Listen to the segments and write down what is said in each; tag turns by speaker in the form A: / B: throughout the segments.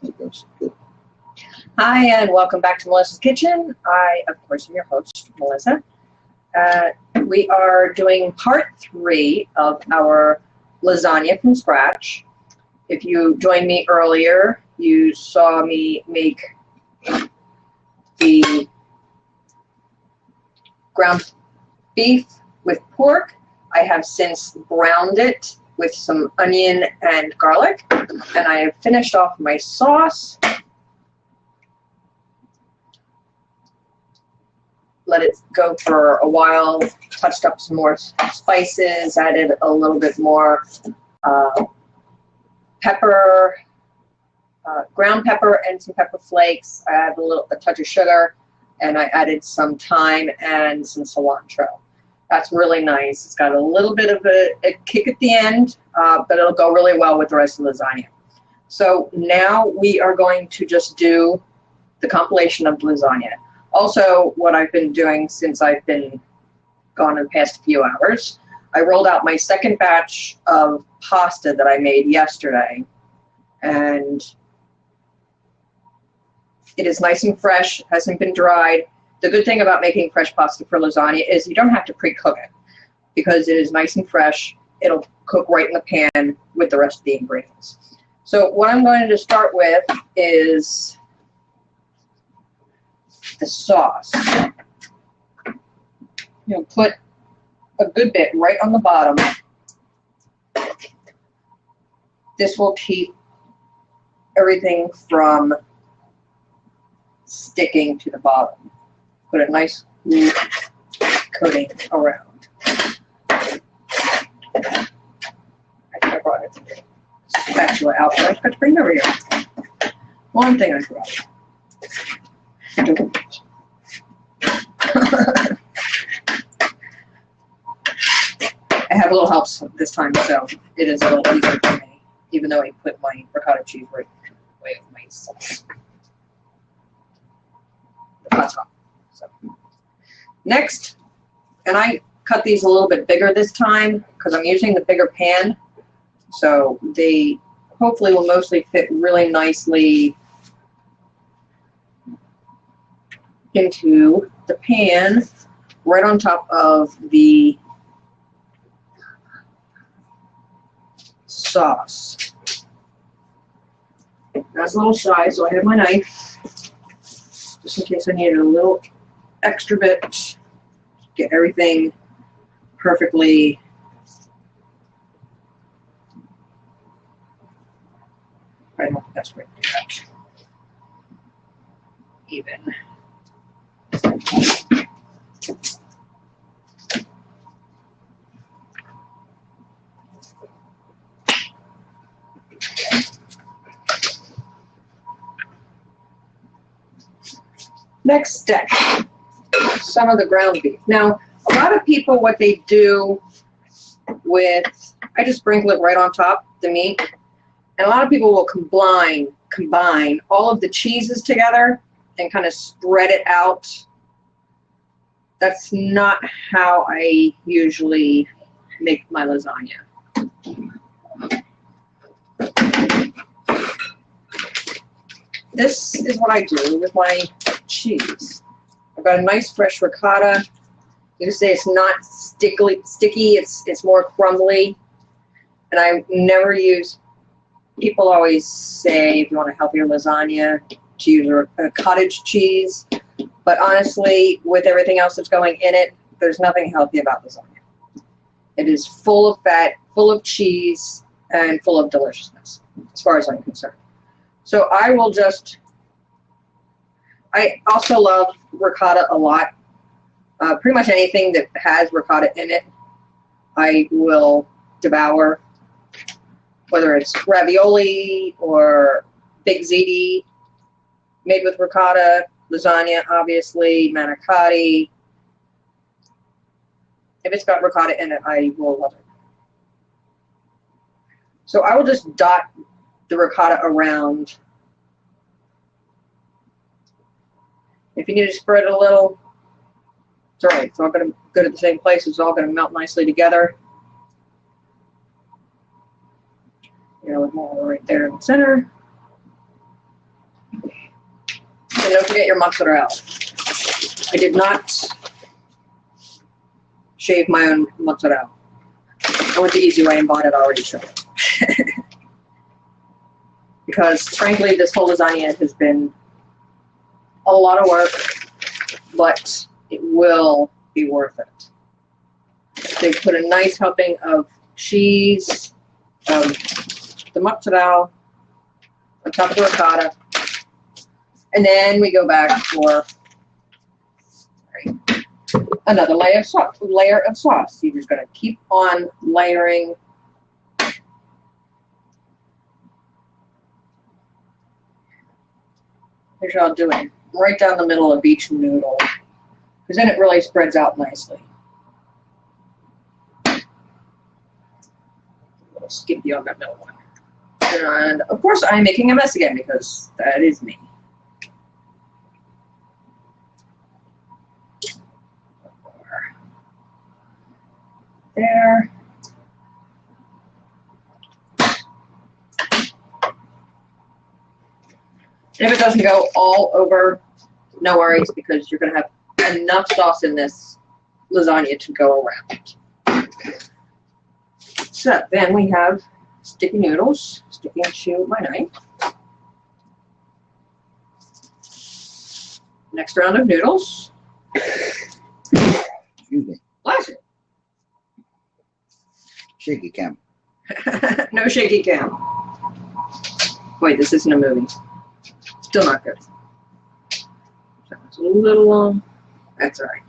A: Good.
B: Hi, and welcome back to Melissa's Kitchen. I, of course, am your host, Melissa. We are doing part 3 of our lasagna from scratch. If you joined me earlier, you saw me make the ground beef with pork. I have since browned it with some onion and garlic, and I have finished off my sauce. Let it go for a while, touched up some more spices, added a little bit more pepper, ground pepper and some pepper flakes. I added a touch of sugar, and I added some thyme and some cilantro. That's really nice. It's got a little bit of a kick at the end, but it'll go really well with the rest of the lasagna. So now we are going to just do the compilation of the lasagna. Also, what I've been doing since I've been gone in the past few hours, I rolled out my second batch of pasta that I made yesterday, and it is nice and fresh, hasn't been dried. The good thing about making fresh pasta for lasagna is you don't have to pre-cook it because it is nice and fresh. It'll cook right in the pan with the rest of the ingredients. So what I'm going to start with is the sauce. You'll put a good bit right on the bottom. This will keep everything from sticking to the bottom. Put a nice coating around. I think I brought it spatula out, but I forgot to bring it over here. One thing I forgot. I have a little help this time, so it is a little easier for me, even though I put my ricotta cheese right away with my sauce. The top. So next, and I cut these a little bit bigger this time because I'm using the bigger pan, so they hopefully will mostly fit really nicely into the pan right on top of the sauce. That's a little size, so I have my knife just in case I needed a little extra bit. Get everything perfectly I don't know if that's right. Even. Next step, some of the ground beef. Now, a lot of people, what they do with, I just sprinkle it right on top, the meat, and a lot of people will combine all of the cheeses together and kind of spread it out. That's not how I usually make my lasagna. This is what I do with my cheese. I've got a nice fresh ricotta. You can say it's not sticky, it's more crumbly. And I never use, people always say if you want a healthier lasagna to use a cottage cheese. But honestly, with everything else that's going in it, there's nothing healthy about lasagna. It is full of fat, full of cheese, and full of deliciousness, as far as I'm concerned. So I will just, I also love ricotta a lot. Pretty much anything that has ricotta in it, I will devour. Whether it's ravioli or big ziti made with ricotta, lasagna, obviously, manicotti. If it's got ricotta in it, I will love it. So I will just dot the ricotta around. If you need to spread it a little, it's all right. It's all going to go to the same place. It's all going to melt nicely together. You know, more right there in the center. And don't forget your mozzarella. I did not shave my own mozzarella. I went the easy way and bought it already shaved. Because frankly, this whole lasagna has been a lot of work, but it will be worth it. They put a nice helping of cheese, the mozzarella on top of the ricotta, and then we go back for another layer of sauce. You're just going to keep on layering. Here's what I'll do it right down the middle of each noodle, because then it really spreads out nicely. I'll skip you on that middle one. And of course, I'm making a mess again because that is me. There. And if it doesn't go all over, no worries, because you're going to have enough sauce in this lasagna to go around. So then we have sticky noodles, sticking to my knife. Next round of noodles.
A: Excuse me.
B: Bless it.
A: Shaky cam.
B: No shaky cam. Wait, this isn't a movie. Still not good. It's a little long. That's all right.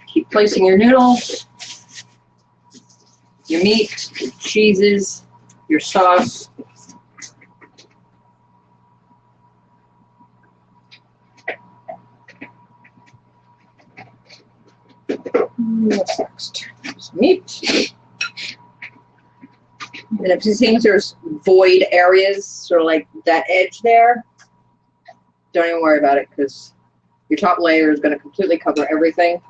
B: Keep placing your noodles, your meat, your cheeses, your sauce. What's next? Some meat. And if you think there's void areas, sort of like that edge there, don't even worry about it, because your top layer is going to completely cover everything.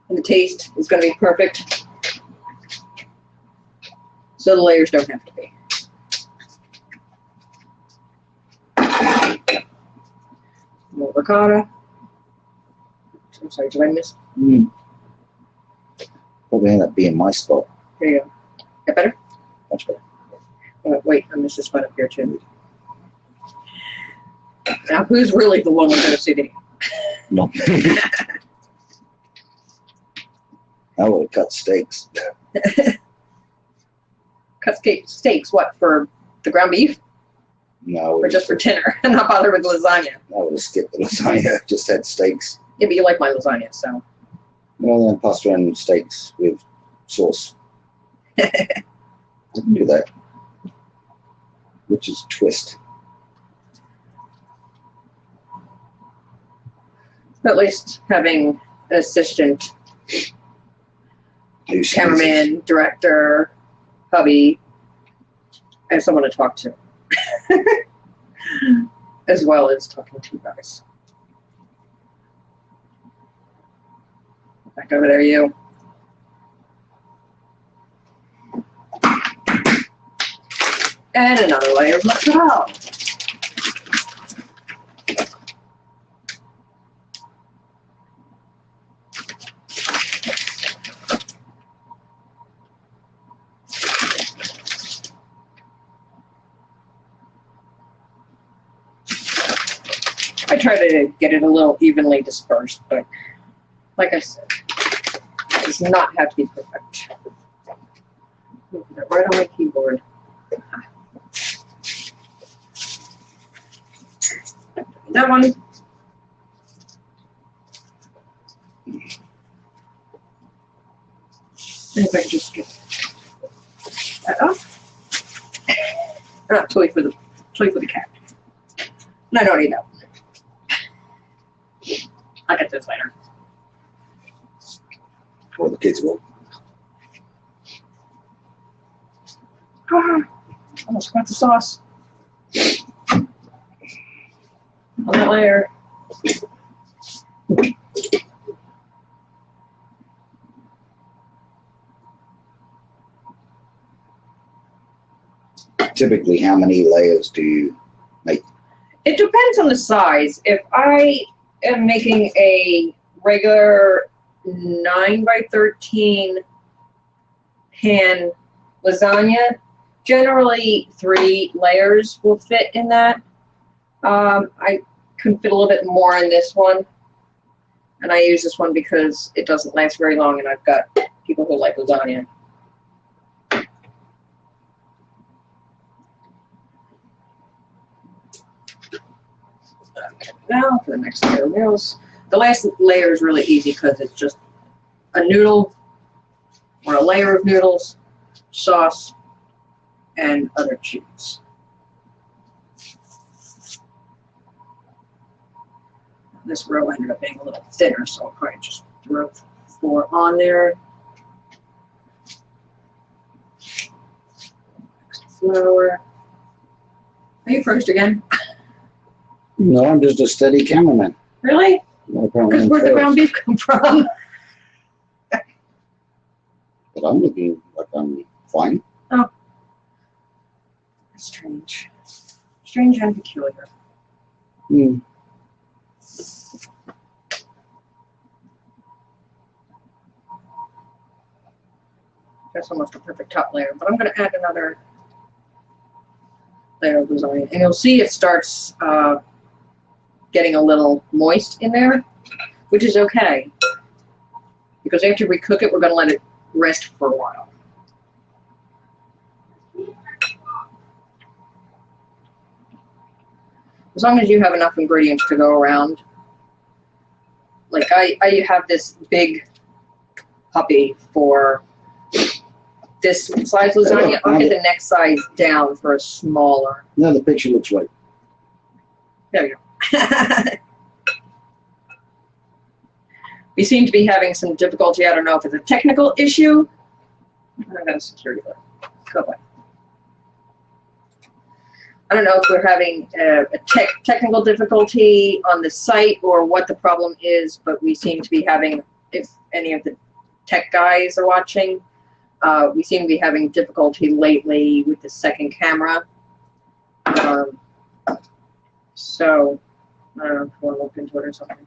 B: And the taste is going to be perfect. So the layers don't have to be. More ricotta. I'm sorry, did I miss?
A: Probably end up being my spot.
B: There you go. That better?
A: Much better.
B: Wait, I missed this one up here too. Now, who's really the one we're going to see video?
A: No. I would have cut steaks.
B: Cut steaks, what, for the ground beef?
A: No.
B: Or just for dinner and not bother with lasagna?
A: I would have skipped the lasagna. Just had steaks.
B: Yeah, but you like my lasagna, so.
A: Well, then pasta and steaks with sauce. I can do that. Which is twist.
B: At least having an assistant, cameraman, director, hubby, and someone to talk to. As well as talking to you guys. Back over there, you. And another layer of mozzarella. I try to get it a little evenly dispersed, but like I said, it does not have to be perfect. Put it right on my keyboard. That one. And if I can just get that up. Toy for the cat. No, I don't need that one. I'll get this later.
A: Well, the kids will.
B: Almost got the sauce. On that layer.
A: Typically, how many layers do you make?
B: It depends on the size. If I am making a regular 9 by 13 pan lasagna, generally 3 layers will fit in that. I can fit a little bit more in this one, and I use this one because it doesn't last very long, and I've got people who like lasagna. Okay, now for the next layer of noodles. The last layer is really easy because it's just a noodle or a layer of noodles, sauce, and other cheese. This row ended up being a little thinner, so I'll probably just throw 4 on there. Extra flour. Are you first again?
A: No, I'm just a steady cameraman.
B: Really?
A: No,
B: Because where'd the ground beef come from?
A: But I'm looking like I'm fine.
B: Oh. Strange. Strange and peculiar.
A: Hmm.
B: That's almost a perfect top layer, but I'm going to add another layer of lasagna. And you'll see it starts getting a little moist in there, which is okay. Because after we cook it, we're going to let it rest for a while. As long as you have enough ingredients to go around. Like I have this big puppy for this size lasagna. I'll get the next size down for a smaller.
A: No, the picture looks right.
B: There we go. We seem to be having some difficulty. I don't know if it's a technical issue. I got a security button. Go away. I don't know if we're having a technical difficulty on the site or what the problem is, but we seem to be having, if any of the tech guys are watching, we seem to be having difficulty lately with the second camera. So, I don't know if you want to look into it or something.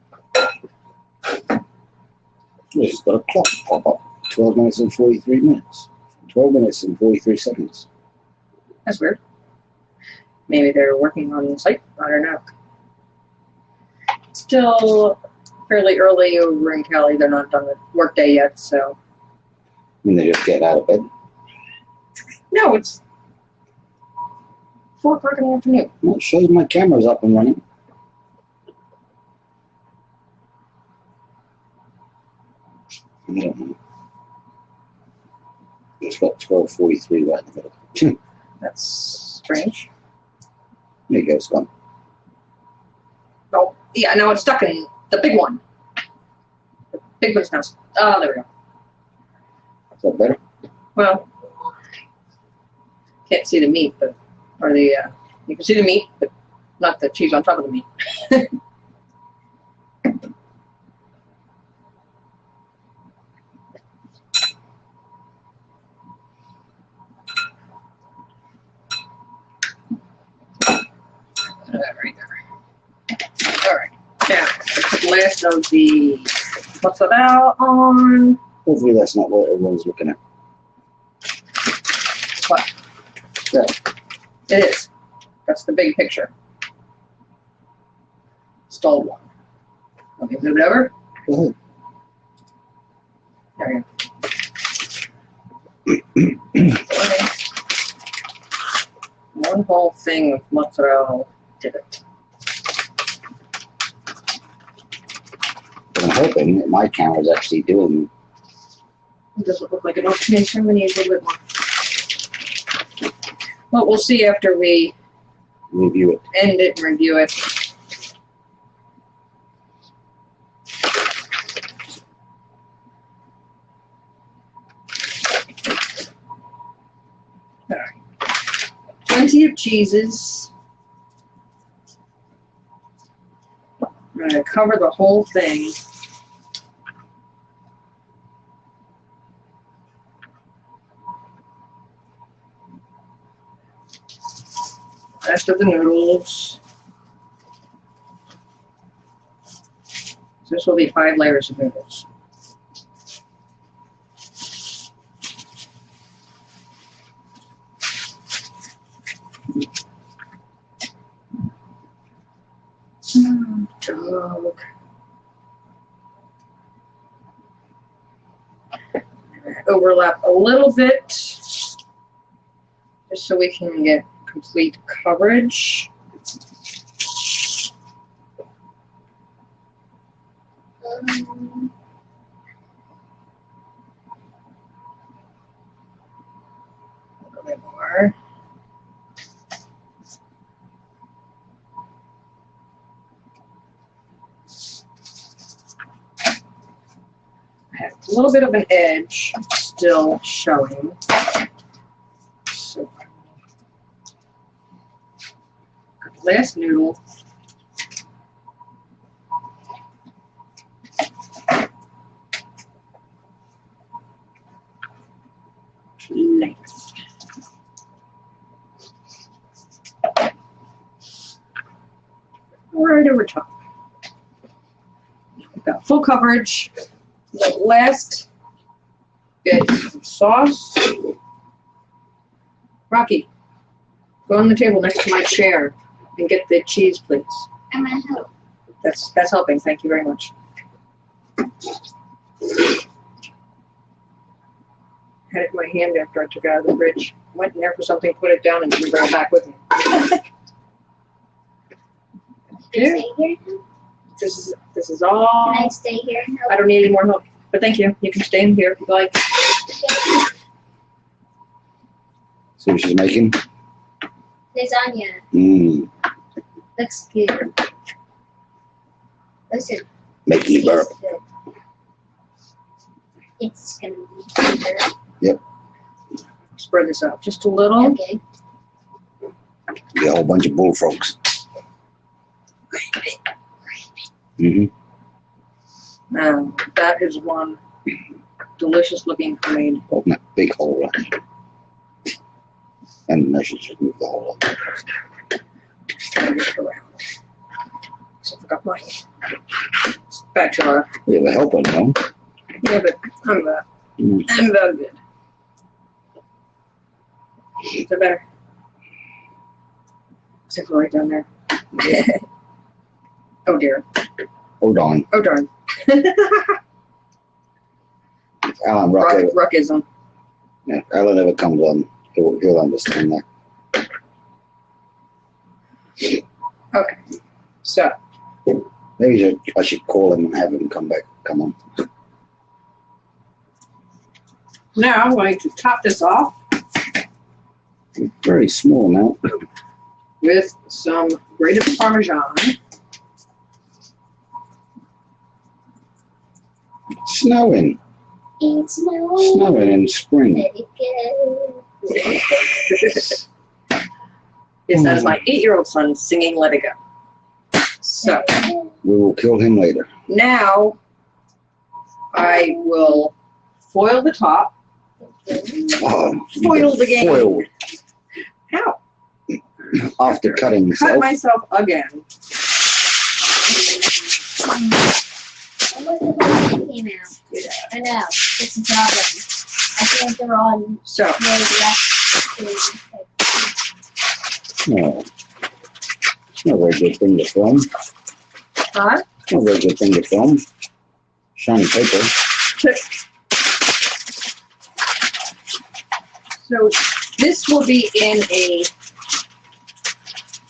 A: It's just got a clock pop up. 12 minutes and 43 minutes. 12 minutes and 43 seconds.
B: That's weird. Maybe they're working on the site. I don't know. Still fairly early over in Cali. They're not done with workday yet, so.
A: I mean, they just get out of bed.
B: No, it's 4 o'clock in the afternoon.
A: Well, it shows my camera's up and running. I don't know. It's got 12:43 right in the middle.
B: That's strange.
A: There you go, it's gone.
B: Oh, yeah, now it's stuck in the big one. The big one's now. Oh, there we go.
A: Is that better?
B: Well, can't see the meat, but or the you can see the meat, but not the cheese on top of the meat. Right there. All right. Now, put the last of the mozzarella on.
A: Hopefully that's not what everyone's looking at.
B: What?
A: Yeah.
B: It is. That's the big picture. Stalled one. Let me move it over.
A: Go ahead.
B: There we go. One whole thing of mozzarella did it.
A: I'm hoping that my camera's actually doing.
B: It doesn't look like an alternation. We need a little bit more. Well, we'll see after we
A: Review it.
B: end it and review it. All right. Plenty of cheeses. I'm going to cover the whole thing. Rest of the noodles. This will be 5 layers of noodles. Dog. Overlap a little bit, just so we can get complete coverage. A little bit more. I have a little bit of an edge still showing. So, last noodle. Length. Right over top. We've got full coverage. The last bit of sauce. Rocky, go on the table next to my chair and get the cheese, please.
C: I'm gonna help.
B: That's helping. Thank you very much. Had it in my hand after I took it out of the fridge. Went in there for something, put it down, and didn't bring it back with me.
C: Can I stay here?
B: This is all.
C: Can I stay here and help?
B: I don't need any more help, but thank you. You can stay in here if you like.
A: See what she's making?
C: Lasagna.
A: Mmm.
C: Looks good. Listen.
A: Make you burp.
C: tastes good. It's gonna be good.
A: Yep.
B: Spread this out just a little.
C: Okay.
A: Get a whole bunch of bullfrogs. Mm-hmm.
B: Now, that is one delicious looking cream.
A: Open that big hole up. And measure to move the hole up.
B: Turn it around. So I forgot my spatula.
A: We have a helper now.
B: Yeah, but I'm that good. Is that better? Except for right down there. Oh dear.
A: Oh darn.
B: Oh darn.
A: Alan Rock.
B: Ruckism.
A: Yeah, Alan ever comes on, he'll understand that.
B: Okay. So
A: Maybe I should call him and have him come on.
B: now I'm going to top this off
A: Very small now.
B: with some grated Parmesan.
A: It's snowing.
C: It's snowing.
A: Snowing in spring.
C: Let it go.
B: Yes, that is my 8-year-old son singing Let It Go. So
A: We will kill him later.
B: now I will foil the top.
A: Oh,
B: Foiled again.
A: Foiled.
B: How?
A: After cutting
B: Cut
A: myself.
B: myself again.
C: I wonder why it came out. I know. It's a problem. I think they're on
B: So
C: way less.
A: Oh. It's not a very good thing to film.
B: huh?
A: It's not a very good thing to film. Shiny paper.
B: So this will be in a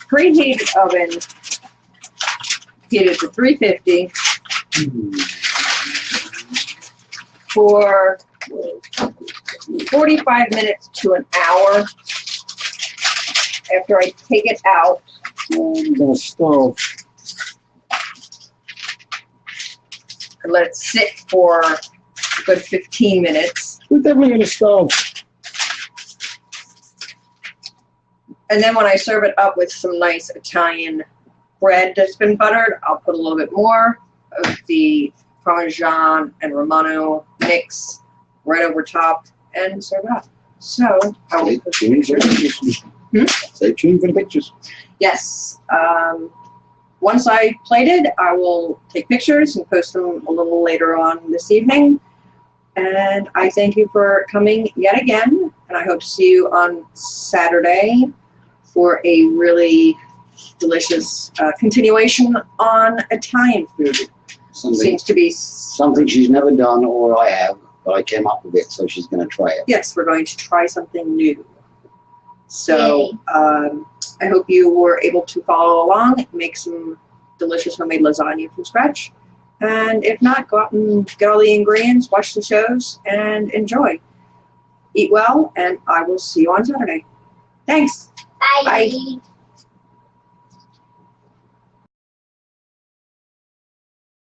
B: preheated oven, heated to 350 for 45 minutes to an hour. After I take it out,
A: I'm gonna stove.
B: and let it sit for a good 15 minutes.
A: We're definitely gonna stove.
B: And then when I serve it up with some nice Italian bread that's been buttered, I'll put a little bit more of the Parmesan and Romano mix right over top and serve it up. So I will put
A: These are delicious. Stay tuned for the pictures.
B: Yes. Once I plated, I will take pictures and post them a little later on this evening. And I thank you for coming yet again. And I hope to see you on Saturday for a really delicious continuation on Italian food. Seems to be
A: Something she's never done, or I have, but I came up with it, so she's going to try it.
B: Yes, we're going to try something new. So I hope you were able to follow along, make some delicious homemade lasagna from scratch. And if not, go out and get all the ingredients, watch the shows, and enjoy. Eat well, and I will see you on Saturday. Thanks.
C: Bye.
B: Bye.